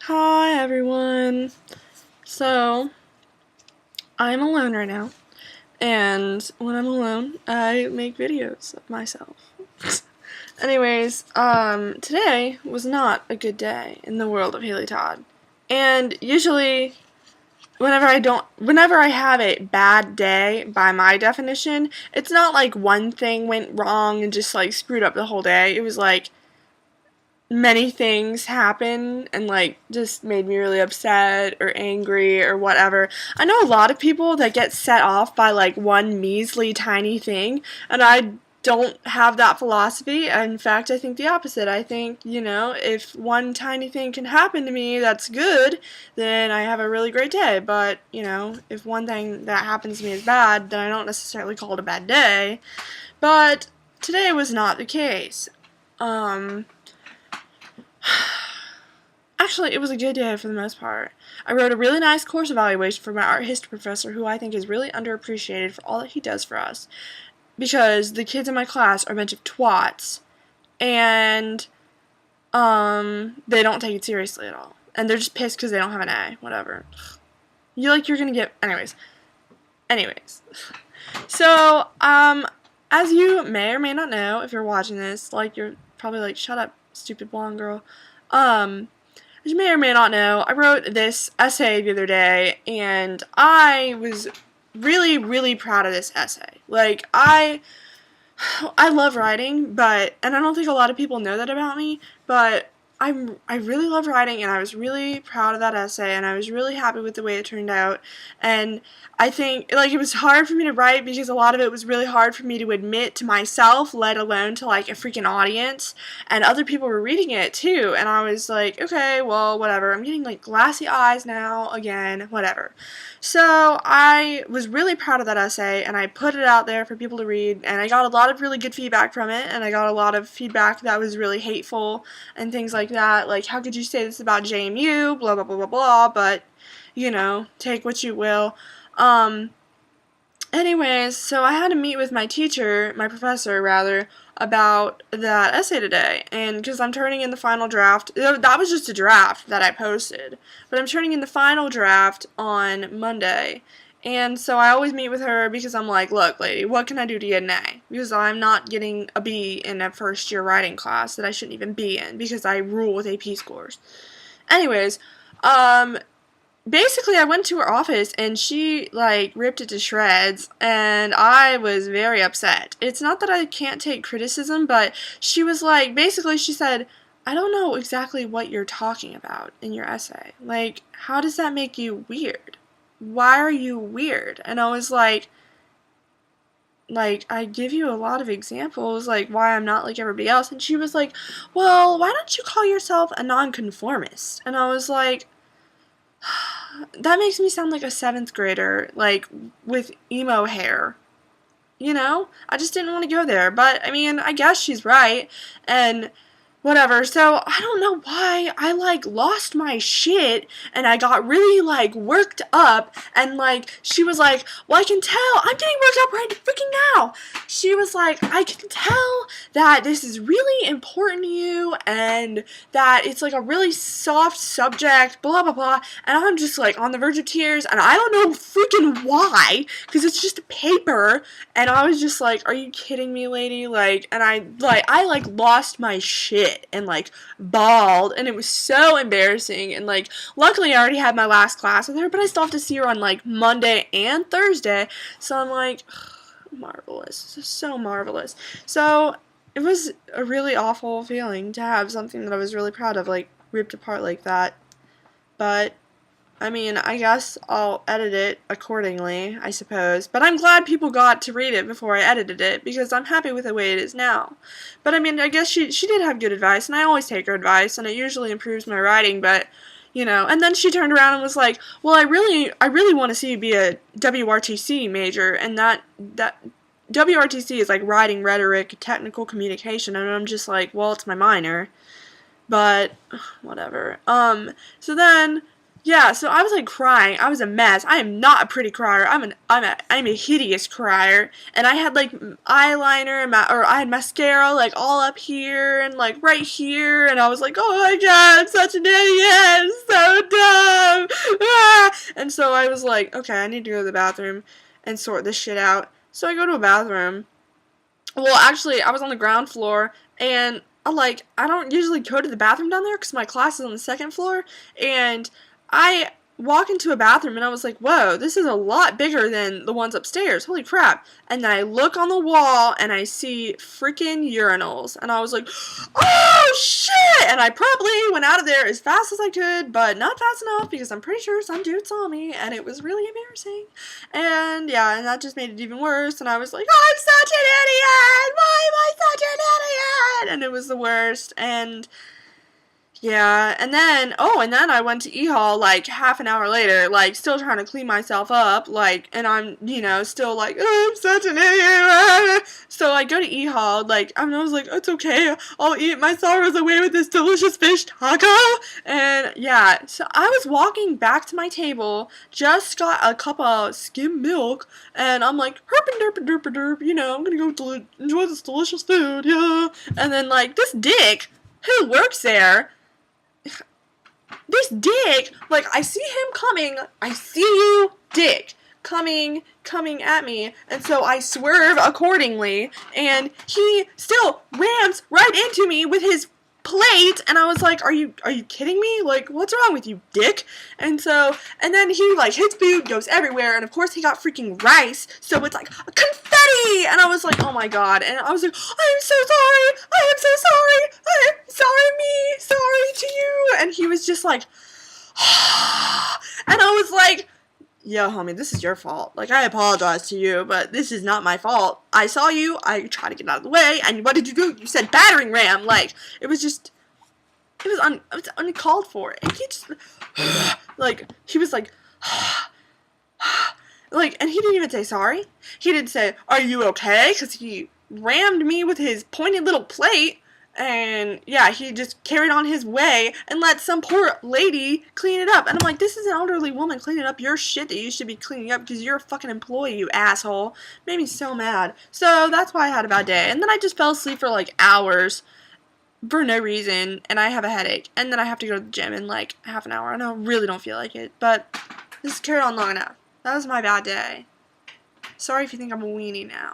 Hi everyone. So, I'm alone right now, and when I'm alone, I make videos of myself. Anyways, today was not a good day in the world of Hayley Todd. And usually, whenever I have a bad day, by my definition, it's not like one thing went wrong and just like screwed up the whole day. It was like many things happen and like just made me really upset or angry or whatever. I know a lot of people that get set off by like one measly tiny thing, and I don't have that philosophy. In fact, I think the opposite. I think, if one tiny thing can happen to me that's good, then I have a really great day. But, if one thing that happens to me is bad, then I don't necessarily call it a bad day. But today was not the case. Actually, it was a good day for the most part. I wrote a really nice course evaluation for my art history professor, who I think is really underappreciated for all that he does for us. Because the kids in my class are a bunch of twats, and they don't take it seriously at all. And they're just pissed because they don't have an A. Whatever. You're gonna get... Anyways. So, as you may or may not know, if you're watching this, you're probably like, shut up, stupid blonde girl. As you may or may not know, I wrote this essay the other day, and I was really, really proud of this essay. I love writing, and I don't think a lot of people know that about me, but I really love writing, and I was really proud of that essay, and I was really happy with the way it turned out. And I think, it was hard for me to write because a lot of it was really hard for me to admit to myself, let alone to, a freaking audience. And other people were reading it, too. And I was like, okay, well, whatever. I'm getting, glassy eyes now, again, whatever. So I was really proud of that essay, and I put it out there for people to read, and I got a lot of really good feedback from it, and I got a lot of feedback that was really hateful and things like that. How could you say this about JMU, blah, blah, blah, blah, blah, but, take what you will. Anyways, so I had to meet with my professor rather, about that essay today, and because I'm turning in the final draft, that was just a draft that I posted, but I'm turning in the final draft on Monday, and so I always meet with her because I'm like, look, lady, what can I do to get an A? Because I'm not getting a B in a first year writing class that I shouldn't even be in, because I rule with AP scores. Anyways, basically, I went to her office, and she, ripped it to shreds, and I was very upset. It's not that I can't take criticism, but she was basically, she said, I don't know exactly what you're talking about in your essay. How does that make you weird? Why are you weird? And I was like, I give you a lot of examples, why I'm not like everybody else. And she was like, well, why don't you call yourself a nonconformist? And I was like, that makes me sound like a 7th grader, with emo hair. I just didn't want to go there, but, I guess she's right, and whatever. So I don't know why I lost my shit, and I got really worked up, and she was like, well, I can tell, I'm getting worked up right freaking now. She was like, I can tell that this is really important to you, and that it's a really soft subject, blah blah blah, and I'm just on the verge of tears, and I don't know freaking why, because it's just a paper, and I was just like, are you kidding me, lady? And I lost my shit and bawled, and it was so embarrassing. And luckily I already had my last class with her, but I still have to see her on Monday and Thursday, so I'm like, marvelous, so marvelous. So it was a really awful feeling to have something that I was really proud of ripped apart like that. But I guess I'll edit it accordingly, I suppose. But I'm glad people got to read it before I edited it, because I'm happy with the way it is now. But I guess she did have good advice, and I always take her advice, and it usually improves my writing, but, and then she turned around and was like, well, I really want to see you be a WRTC major, and that WRTC is writing, rhetoric, technical communication, and I'm just like, well, it's my minor. But, whatever. So then, yeah, so I was crying. I was a mess. I am not a pretty crier. I'm a hideous crier. And I had eyeliner and I had mascara all up here and right here, and I was like, oh my god, I'm such an idiot. I'm so dumb. Ah! And so I was like, okay, I need to go to the bathroom and sort this shit out. So I go to a bathroom. Well, actually, I was on the ground floor, and I don't usually go to the bathroom down there because my class is on the second floor, and I walk into a bathroom and I was like, whoa, this is a lot bigger than the ones upstairs. Holy crap. And then I look on the wall and I see freaking urinals. And I was like, oh shit! And I probably went out of there as fast as I could, but not fast enough because I'm pretty sure some dude saw me and it was really embarrassing. And yeah, and that just made it even worse. And I was like, I'm such an idiot! Why am I such an idiot? And it was the worst. And yeah, and then I went to E-Hall, like, half an hour later, like, still trying to clean myself up, like, and I'm, still like, oh, I'm such an idiot. So I go to E-Hall, like, I was like, it's okay, I'll eat my sorrows away with this delicious fish taco. And yeah, so I was walking back to my table, just got a cup of skim milk, and I'm like, herp and derp and derp and derp, I'm gonna go enjoy this delicious food, yeah. And then, like, this dick who works there, this dick, like, I see him coming, I see you, dick, coming at me, and so I swerve accordingly, and he still rams right into me with his plate, and I was like, are you kidding me? Like, what's wrong with you, dick? And then he, like, his food goes everywhere, and of course he got freaking rice, so it's like, confetti! And I was like, oh my god, and I was like, I am so sorry, I am so sorry, I am sorry to you, and he was just like, and I was like, yo, homie, this is your fault. Like, I apologize to you, but this is not my fault. I saw you, I tried to get out of the way, and what did you do? You said battering ram. Like, it was uncalled for. And he just, like, he was like, like, and he didn't even say sorry. He didn't say, are you okay? Because he rammed me with his pointed little plate. And yeah, he just carried on his way and let some poor lady clean it up. And I'm like, this is an elderly woman cleaning up your shit that you should be cleaning up because you're a fucking employee, you asshole. Made me so mad. So that's why I had a bad day. And then I just fell asleep for like hours for no reason. And I have a headache. And then I have to go to the gym in like half an hour. And I really don't feel like it. But this has carried on long enough. That was my bad day. Sorry if you think I'm a weenie now.